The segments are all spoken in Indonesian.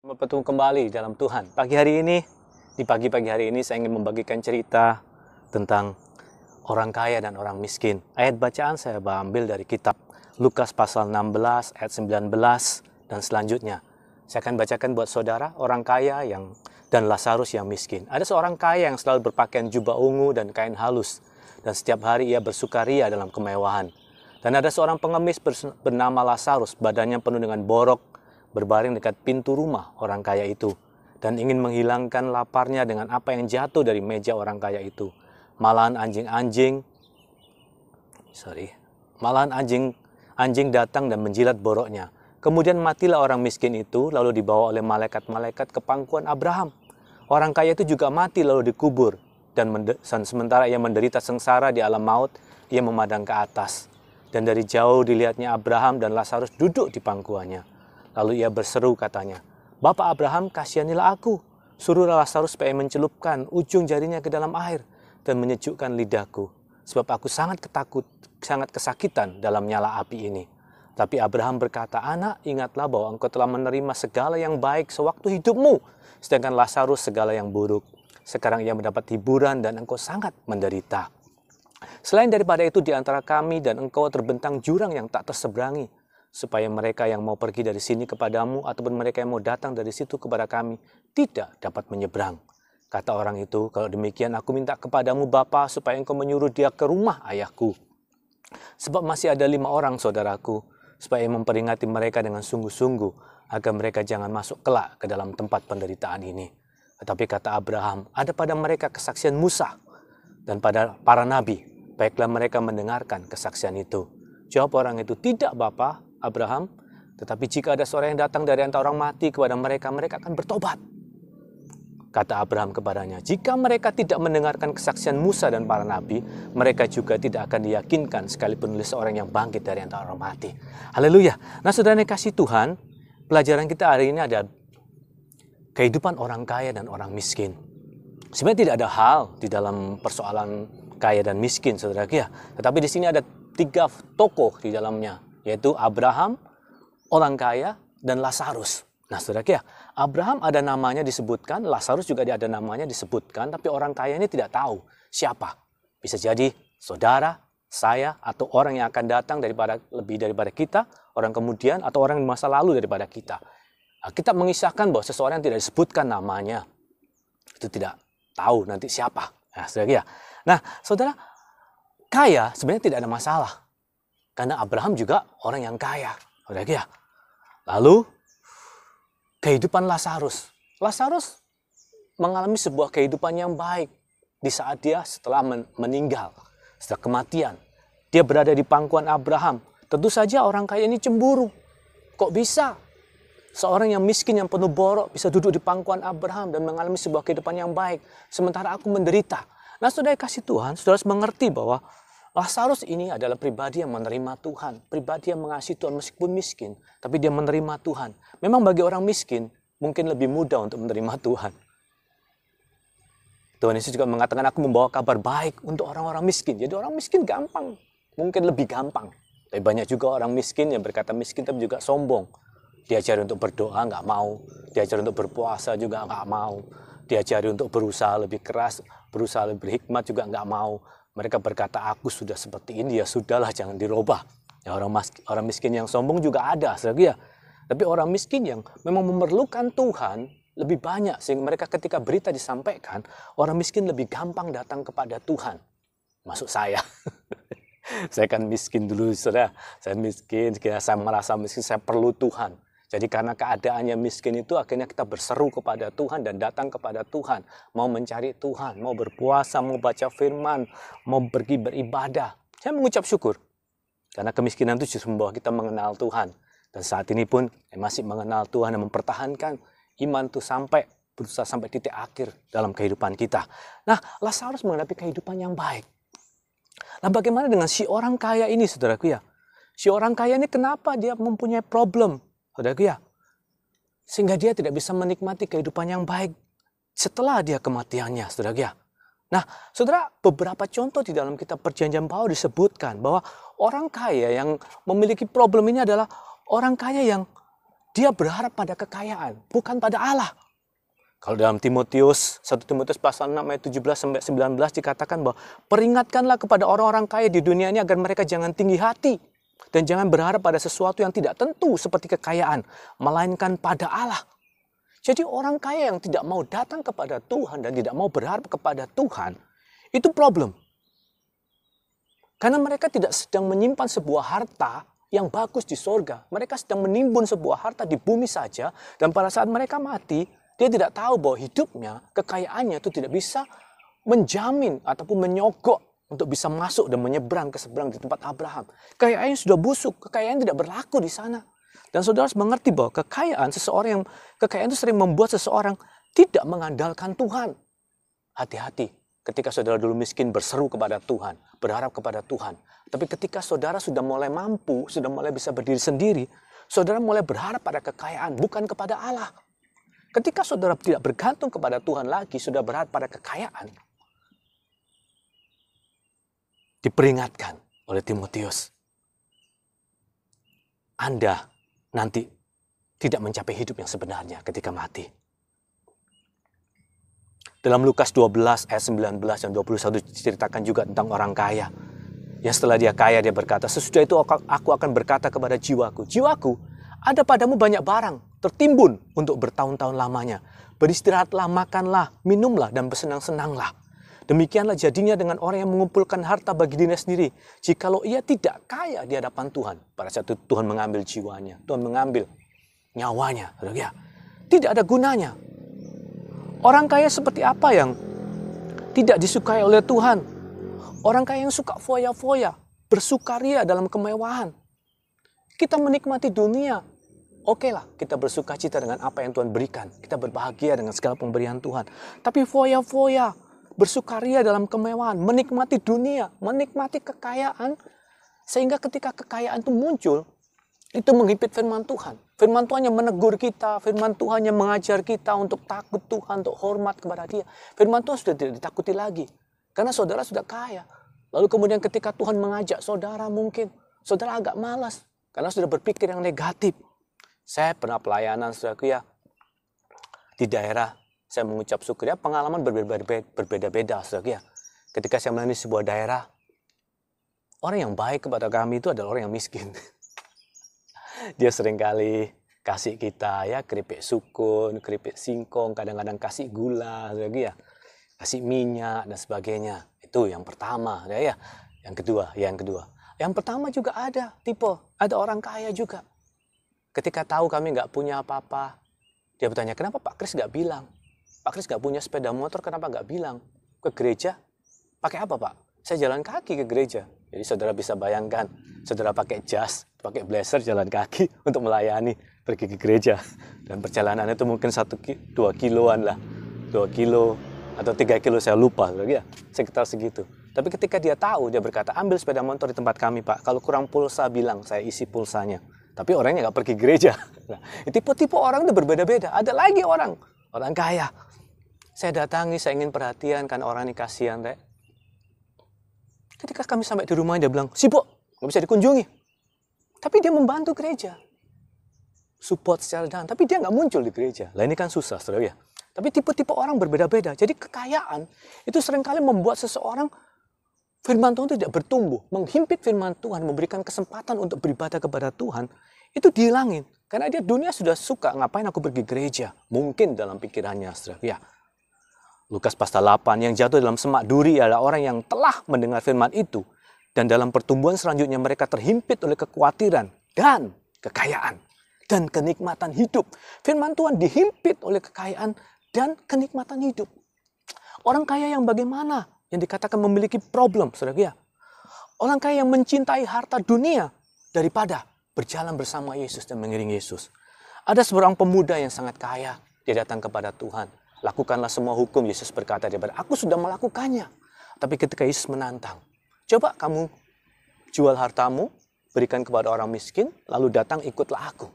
Bertemu kembali dalam Tuhan. Di pagi-pagi hari ini saya ingin membagikan cerita tentang orang kaya dan orang miskin. Ayat bacaan saya ambil dari kitab Lukas pasal 16 ayat 19 dan selanjutnya. Saya akan bacakan buat saudara, orang kaya dan Lazarus yang miskin. Ada seorang kaya yang selalu berpakaian jubah ungu dan kain halus, dan setiap hari ia bersukaria dalam kemewahan. Dan ada seorang pengemis bernama Lazarus, badannya penuh dengan borok, berbaring dekat pintu rumah orang kaya itu, dan ingin menghilangkan laparnya dengan apa yang jatuh dari meja orang kaya itu. Malahan anjing datang dan menjilat boroknya. Kemudian matilah orang miskin itu, lalu dibawa oleh malaikat-malaikat ke pangkuan Abraham. Orang kaya itu juga mati lalu dikubur, dan sementara ia menderita sengsara di alam maut, ia memandang ke atas. Dan dari jauh dilihatnya Abraham dan Lazarus duduk di pangkuannya. Lalu ia berseru katanya, "Bapak Abraham, kasihanilah aku. Suruhlah Lazarus supaya mencelupkan ujung jarinya ke dalam air dan menyejukkan lidahku. Sebab aku sangat kesakitan dalam nyala api ini." Tapi Abraham berkata, "Anak, ingatlah bahwa engkau telah menerima segala yang baik sewaktu hidupmu, sedangkan Lazarus segala yang buruk. Sekarang ia mendapat hiburan dan engkau sangat menderita. Selain daripada itu, di antara kami dan engkau terbentang jurang yang tak terseberangi, supaya mereka yang mau pergi dari sini kepadamu ataupun mereka yang mau datang dari situ kepada kami tidak dapat menyeberang." Kata orang itu, "Kalau demikian aku minta kepadamu Bapa, supaya engkau menyuruh dia ke rumah ayahku. Sebab masih ada 5 orang saudaraku, supaya memperingati mereka dengan sungguh-sungguh, agar mereka jangan masuk kelak ke dalam tempat penderitaan ini." Tetapi kata Abraham, "Ada pada mereka kesaksian Musa dan pada para nabi, baiklah mereka mendengarkan kesaksian itu." Jawab orang itu, "Tidak Bapa Abraham, tetapi jika ada seorang yang datang dari antara orang mati kepada mereka, mereka akan bertobat." Kata Abraham kepadanya, "Jika mereka tidak mendengarkan kesaksian Musa dan para nabi, mereka juga tidak akan diyakinkan sekalipun oleh seorang yang bangkit dari antara orang mati." Haleluya. Nah, saudara yang kasih Tuhan, pelajaran kita hari ini ada kehidupan orang kaya dan orang miskin. Sebenarnya tidak ada hal di dalam persoalan kaya dan miskin, saudara ya. Tetapi di sini ada 3 tokoh di dalamnya, yaitu Abraham, orang kaya, dan Lazarus. Nah, saudara ya, Abraham ada namanya disebutkan, Lazarus juga ada namanya disebutkan, tapi orang kaya ini tidak tahu siapa. Bisa jadi saudara, saya, atau orang yang akan datang lebih daripada kita, orang kemudian, atau orang di masa lalu daripada kita. Nah, kita mengisahkan bahwa seseorang yang tidak disebutkan namanya, itu tidak tahu nanti siapa. Nah, saudara ya. Nah, saudara, kaya sebenarnya tidak ada masalah. Karena Abraham juga orang yang kaya. Ya. Lalu, kehidupan Lazarus. Lazarus mengalami sebuah kehidupan yang baik di saat dia setelah meninggal, setelah kematian. Dia berada di pangkuan Abraham. Tentu saja orang kaya ini cemburu. Kok bisa seorang yang miskin, yang penuh borok, bisa duduk di pangkuan Abraham dan mengalami sebuah kehidupan yang baik, sementara aku menderita? Nah, saudara kasih Tuhan, saudara harus mengerti bahwa Lazarus ini adalah pribadi yang menerima Tuhan, pribadi yang mengasihi Tuhan meskipun miskin, tapi dia menerima Tuhan. Memang bagi orang miskin, mungkin lebih mudah untuk menerima Tuhan. Tuhan Yesus juga mengatakan, "Aku membawa kabar baik untuk orang-orang miskin." Jadi orang miskin gampang, mungkin lebih gampang. Tapi banyak juga orang miskin yang berkata miskin tapi juga sombong. Diajari untuk berdoa, nggak mau. Diajari untuk berpuasa juga nggak mau. Diajari untuk berusaha lebih keras, berusaha lebih berhikmat juga nggak mau. Mereka berkata, "Aku sudah seperti ini, ya sudahlah, jangan dirubah." Ya, orang miskin yang sombong juga ada, saudara. Tapi orang miskin yang memang memerlukan Tuhan lebih banyak, sehingga mereka ketika berita disampaikan, orang miskin lebih gampang datang kepada Tuhan. Masuk saya. Saya kan miskin dulu, saudara. Saya miskin, saya merasa miskin, saya perlu Tuhan. Jadi karena keadaannya miskin itu, akhirnya kita berseru kepada Tuhan dan datang kepada Tuhan. Mau mencari Tuhan, mau berpuasa, mau baca firman, mau pergi beribadah. Saya mengucap syukur. Karena kemiskinan itu justru membawa kita mengenal Tuhan. Dan saat ini pun masih mengenal Tuhan dan mempertahankan iman itu berusaha sampai titik akhir dalam kehidupan kita. Nah, Lazarus menghadapi kehidupan yang baik. Nah, bagaimana dengan si orang kaya ini, saudaraku ya? Si orang kaya ini kenapa dia mempunyai problem? Saudaraku ya, sehingga dia tidak bisa menikmati kehidupan yang baik setelah dia kematiannya, saudaraku ya. Nah, saudara, beberapa contoh di dalam kitab Perjanjian Baru disebutkan bahwa orang kaya yang memiliki problem ini adalah orang kaya yang dia berharap pada kekayaan, bukan pada Allah. Kalau dalam Timotius, 1 Timotius pasal 6 ayat 17-19 dikatakan bahwa peringatkanlah kepada orang-orang kaya di dunia ini agar mereka jangan tinggi hati. Dan jangan berharap pada sesuatu yang tidak tentu seperti kekayaan, melainkan pada Allah. Jadi orang kaya yang tidak mau datang kepada Tuhan dan tidak mau berharap kepada Tuhan, itu problem. Karena mereka tidak sedang menyimpan sebuah harta yang bagus di sorga. Mereka sedang menimbun sebuah harta di bumi saja. Dan pada saat mereka mati, dia tidak tahu bahwa hidupnya, kekayaannya itu tidak bisa menjamin ataupun menyogok untuk bisa masuk dan menyeberang ke seberang di tempat Abraham. Kekayaannya sudah busuk, kekayaan tidak berlaku di sana. Dan saudara harus mengerti bahwa kekayaan itu sering membuat seseorang tidak mengandalkan Tuhan. Hati-hati. Ketika saudara dulu miskin berseru kepada Tuhan, berharap kepada Tuhan. Tapi ketika saudara sudah mulai mampu, sudah mulai bisa berdiri sendiri, saudara mulai berharap pada kekayaan, bukan kepada Allah. Ketika saudara tidak bergantung kepada Tuhan lagi, sudah berharap pada kekayaan, diperingatkan oleh Timotius, Anda nanti tidak mencapai hidup yang sebenarnya ketika mati. Dalam Lukas 12 ayat 19 dan 21 diceritakan juga tentang orang kaya. Yang setelah dia kaya dia berkata, sesudah itu aku akan berkata kepada jiwaku, jiwaku, ada padamu banyak barang tertimbun untuk bertahun-tahun lamanya. Beristirahatlah, makanlah, minumlah, dan bersenang-senanglah. Demikianlah jadinya dengan orang yang mengumpulkan harta bagi dirinya sendiri. Jikalau ia tidak kaya di hadapan Tuhan. Pada saat itu Tuhan mengambil jiwanya, Tuhan mengambil nyawanya. Tidak ada gunanya. Orang kaya seperti apa yang tidak disukai oleh Tuhan? Orang kaya yang suka foya-foya, bersukaria dalam kemewahan. Kita menikmati dunia. Oke lah, kita bersuka cita dengan apa yang Tuhan berikan. Kita berbahagia dengan segala pemberian Tuhan. Tapi foya-foya, bersukaria dalam kemewahan, menikmati dunia, menikmati kekayaan. Sehingga ketika kekayaan itu muncul, itu menghimpit firman Tuhan. Firman Tuhan yang menegur kita, firman Tuhan yang mengajar kita untuk takut Tuhan, untuk hormat kepada Dia. Firman Tuhan sudah tidak ditakuti lagi. Karena saudara sudah kaya. Lalu kemudian ketika Tuhan mengajak saudara mungkin, saudara agak malas. Karena sudah berpikir yang negatif. Saya pernah pelayanan, saudaraku ya, di daerah, saya mengucap syukur ya, pengalaman berbeda-beda, saudaraku ya. Ketika saya melayani sebuah daerah, orang yang baik kepada kami itu adalah orang yang miskin. Dia seringkali kasih kita ya keripik sukun, keripik singkong, kadang-kadang kasih gula, ya, kasih minyak dan sebagainya. Itu yang pertama, ya. Yang kedua. Yang pertama juga ada orang kaya juga. Ketika tahu kami nggak punya apa-apa, dia bertanya, kenapa Pak Kris nggak bilang? Pak Kris nggak punya sepeda motor, kenapa nggak bilang? Ke gereja, pakai apa Pak? Saya jalan kaki ke gereja. Jadi saudara bisa bayangkan, saudara pakai jas, pakai blazer, jalan kaki untuk melayani, pergi ke gereja. Dan perjalanan itu mungkin 1-2 kiloan lah. 2 kilo atau 3 kilo saya lupa, ya, sekitar segitu. Tapi ketika dia tahu, dia berkata, ambil sepeda motor di tempat kami Pak. Kalau kurang pulsa bilang, saya isi pulsanya. Tapi orangnya nggak pergi gereja. Nah, tipe-tipe orang itu berbeda-beda. Ada lagi orang kaya. Saya datangi, saya ingin perhatian, kan orang ini kasihan, Rek. Ketika kami sampai di rumahnya, dia bilang, sibuk, nggak bisa dikunjungi. Tapi dia membantu gereja. Support secara dalam, tapi dia nggak muncul di gereja. Lah ini kan susah, saudara ya. Tapi tipe-tipe orang berbeda-beda. Jadi kekayaan itu seringkali membuat seseorang firman Tuhan tidak bertumbuh. Menghimpit firman Tuhan, memberikan kesempatan untuk beribadah kepada Tuhan, itu dihilangin. Karena dia dunia sudah suka, ngapain aku pergi gereja? Mungkin dalam pikirannya, saudara ya. Lukas pasal 8, yang jatuh dalam semak duri adalah orang yang telah mendengar firman itu. Dan dalam pertumbuhan selanjutnya mereka terhimpit oleh kekhawatiran dan kekayaan. Dan kenikmatan hidup. Firman Tuhan dihimpit oleh kekayaan dan kenikmatan hidup. Orang kaya yang bagaimana? Yang dikatakan memiliki problem, saudara ya. Orang kaya yang mencintai harta dunia daripada berjalan bersama Yesus dan mengiring Yesus. Ada seorang pemuda yang sangat kaya. Dia datang kepada Tuhan. Lakukanlah semua hukum, Yesus berkata daripada aku sudah melakukannya. Tapi ketika Yesus menantang, coba kamu jual hartamu, berikan kepada orang miskin, lalu datang ikutlah aku.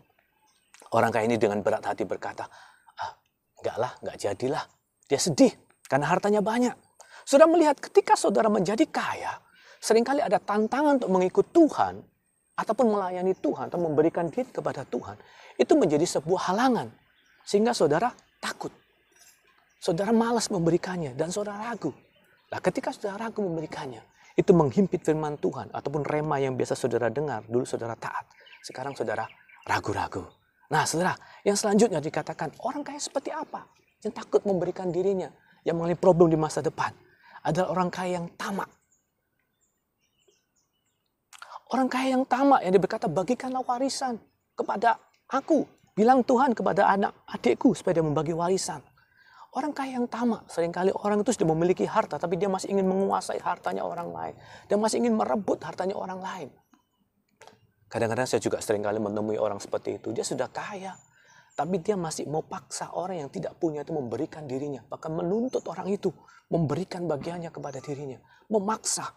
Orang kaya ini dengan berat hati berkata, enggak jadilah. Dia sedih karena hartanya banyak. Sudah melihat ketika saudara menjadi kaya, seringkali ada tantangan untuk mengikut Tuhan, ataupun melayani Tuhan, atau memberikan diri kepada Tuhan. itu menjadi sebuah halangan. Sehingga saudara takut. Saudara malas memberikannya dan saudara ragu. Nah, ketika saudara ragu memberikannya, itu menghimpit firman Tuhan ataupun rema yang biasa saudara dengar. Dulu saudara taat, sekarang saudara ragu-ragu. Nah, saudara, yang selanjutnya dikatakan orang kaya seperti apa? Yang takut memberikan dirinya, yang mengalami problem di masa depan adalah orang kaya yang tamak. Orang kaya yang tamak yang berkata, bagikanlah warisan kepada aku. Bilang Tuhan kepada anak adikku supaya dia membagi warisan. Orang kaya yang tamak, seringkali orang itu sudah memiliki harta, tapi dia masih ingin menguasai hartanya orang lain. Dia masih ingin merebut hartanya orang lain. Kadang-kadang saya juga seringkali menemui orang seperti itu. Dia sudah kaya, tapi dia masih mau paksa orang yang tidak punya itu memberikan dirinya. Bahkan menuntut orang itu memberikan bagiannya kepada dirinya. Memaksa.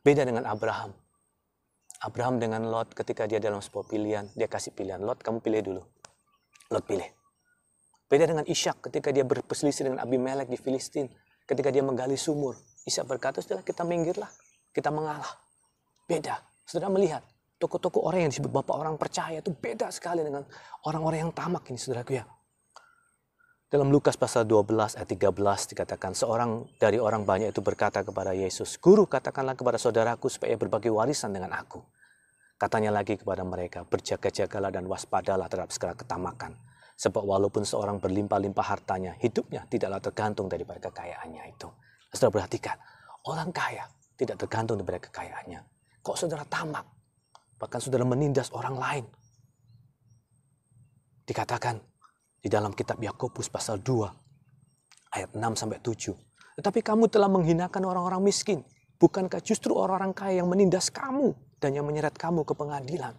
Beda dengan Abraham. Abraham dengan Lot ketika dia dalam sebuah pilihan, dia kasih pilihan. Lot, kamu pilih dulu. Lot pilih. Beda dengan Ishak ketika dia berselisih dengan Abimelek di Filistin. Ketika dia menggali sumur. Ishak berkata, sudah kita minggirlah. Kita mengalah. Beda. Saudara melihat. Tokoh-tokoh orang yang disebut bapak orang percaya itu beda sekali dengan orang-orang yang tamak ini, saudaraku ya. Dalam Lukas pasal 12 ayat 13 dikatakan, seorang dari orang banyak itu berkata kepada Yesus, Guru, katakanlah kepada saudaraku supaya berbagi warisan dengan aku. Katanya lagi kepada mereka, berjaga-jagalah dan waspadalah terhadap segala ketamakan. Sebab walaupun seorang berlimpah-limpah hartanya, hidupnya tidaklah tergantung daripada kekayaannya itu. Saudara perhatikan, orang kaya tidak tergantung daripada kekayaannya. Kok saudara tamak? Bahkan saudara menindas orang lain. Dikatakan di dalam kitab Yakobus pasal 2 ayat 6-7. Tetapi kamu telah menghinakan orang-orang miskin. Bukankah justru orang-orang kaya yang menindas kamu dan yang menyeret kamu ke pengadilan?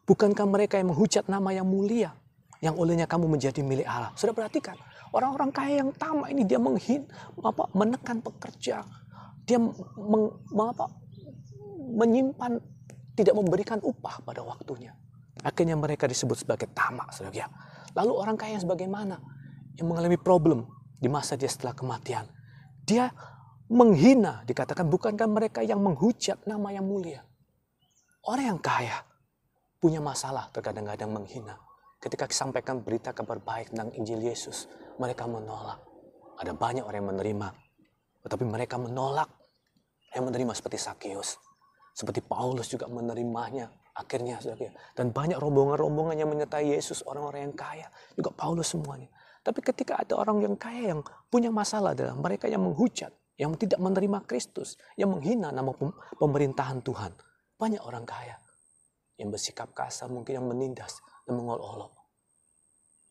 Bukankah mereka yang menghujat nama yang mulia, yang olehnya kamu menjadi milik Allah? Sudah perhatikan, orang-orang kaya yang tamak ini dia menekan pekerja. Dia menyimpan, tidak memberikan upah pada waktunya. Akhirnya mereka disebut sebagai tamak, saudara. Lalu orang kaya yang sebagaimana? Yang mengalami problem di masa dia setelah kematian. Dia menghina, dikatakan bukankah mereka yang menghujat nama yang mulia? Orang yang kaya punya masalah terkadang-kadang menghina. Ketika disampaikan berita kabar baik tentang Injil Yesus, mereka menolak. Ada banyak orang yang menerima, tetapi mereka menolak. Yang menerima seperti Sakeus, seperti Paulus juga menerimanya. Akhirnya, dan banyak rombongan-rombongan yang menyertai Yesus, orang-orang yang kaya, juga Paulus semuanya. Tapi ketika ada orang yang kaya yang punya masalah adalah mereka yang menghujat, yang tidak menerima Kristus, yang menghina nama pemerintahan Tuhan. Banyak orang kaya yang bersikap kasar, mungkin yang menindas dan mengolok-olok.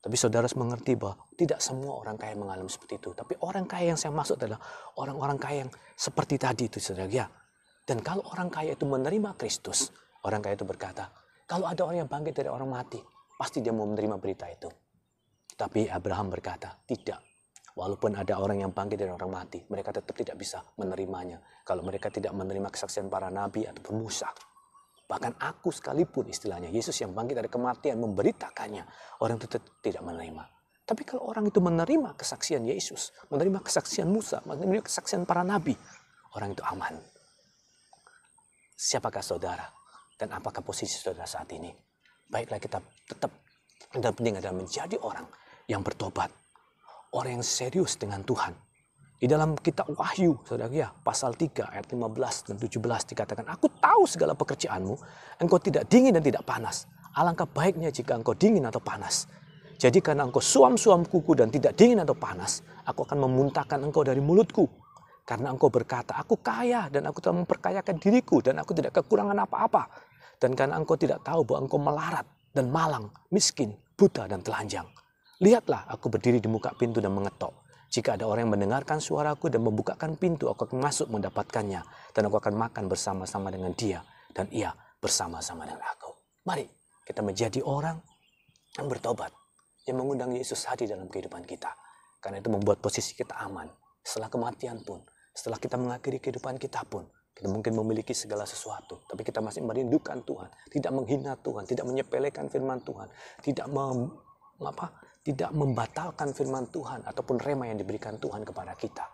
Tapi saudara harus mengerti bahwa tidak semua orang kaya mengalami seperti itu. Tapi orang kaya yang saya maksud adalah orang-orang kaya yang seperti tadi itu, saudara. Ya. Dan kalau orang kaya itu menerima Kristus, orang kaya itu berkata, kalau ada orang yang bangkit dari orang mati, pasti dia mau menerima berita itu. Tapi Abraham berkata, tidak. Walaupun ada orang yang bangkit dari orang mati, mereka tetap tidak bisa menerimanya. Kalau mereka tidak menerima kesaksian para nabi ataupun Musa. Bahkan aku sekalipun istilahnya, Yesus yang bangkit dari kematian memberitakannya, orang itu tidak menerima. Tapi kalau orang itu menerima kesaksian Yesus, menerima kesaksian Musa, menerima kesaksian para nabi, orang itu aman. Siapakah saudara? Dan apakah posisi saudara saat ini? Baiklah kita tetap, dan penting adalah menjadi orang yang bertobat. Orang yang serius dengan Tuhan. Di dalam kitab Wahyu, saudara ya, pasal 3 ayat 15 dan 17 dikatakan, aku tahu segala pekerjaanmu, engkau tidak dingin dan tidak panas. Alangkah baiknya jika engkau dingin atau panas. Jadi karena engkau suam-suam kuku dan tidak dingin atau panas, aku akan memuntahkan engkau dari mulutku. Karena engkau berkata, aku kaya dan aku telah memperkayakan diriku dan aku tidak kekurangan apa-apa. Dan karena engkau tidak tahu bahwa engkau melarat dan malang, miskin, buta dan telanjang. Lihatlah, aku berdiri di muka pintu dan mengetok. Jika ada orang yang mendengarkan suaraku dan membukakan pintu, aku akan masuk mendapatkannya. Dan aku akan makan bersama-sama dengan dia. Dan ia bersama-sama dengan aku. Mari kita menjadi orang yang bertobat. Yang mengundang Yesus hadir dalam kehidupan kita. Karena itu membuat posisi kita aman. Setelah kematian pun. Setelah kita mengakhiri kehidupan kita pun. Kita mungkin memiliki segala sesuatu. Tapi kita masih merindukan Tuhan. Tidak menghina Tuhan. Tidak menyepelekan firman Tuhan. Tidak membatalkan firman Tuhan ataupun rema yang diberikan Tuhan kepada kita.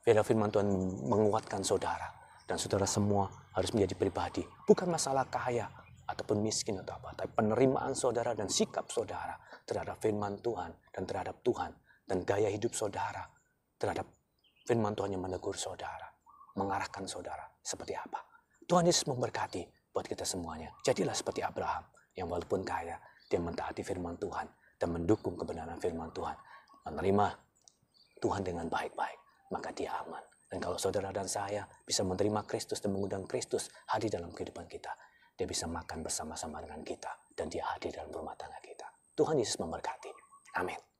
Biarlah firman Tuhan menguatkan saudara. Dan saudara semua harus menjadi pribadi. Bukan masalah kaya ataupun miskin atau apa, tapi penerimaan saudara dan sikap saudara terhadap firman Tuhan dan terhadap Tuhan, dan gaya hidup saudara terhadap firman Tuhan yang menegur saudara, mengarahkan saudara seperti apa. Tuhan Yesus memberkati buat kita semuanya. Jadilah seperti Abraham yang walaupun kaya, dia mentaati firman Tuhan dan mendukung kebenaran firman Tuhan, menerima Tuhan dengan baik-baik, maka dia aman. Dan kalau saudara dan saya bisa menerima Kristus dan mengundang Kristus hadir dalam kehidupan kita, dia bisa makan bersama-sama dengan kita dan dia hadir dalam rumah tangga kita. Tuhan Yesus memberkati. Amin.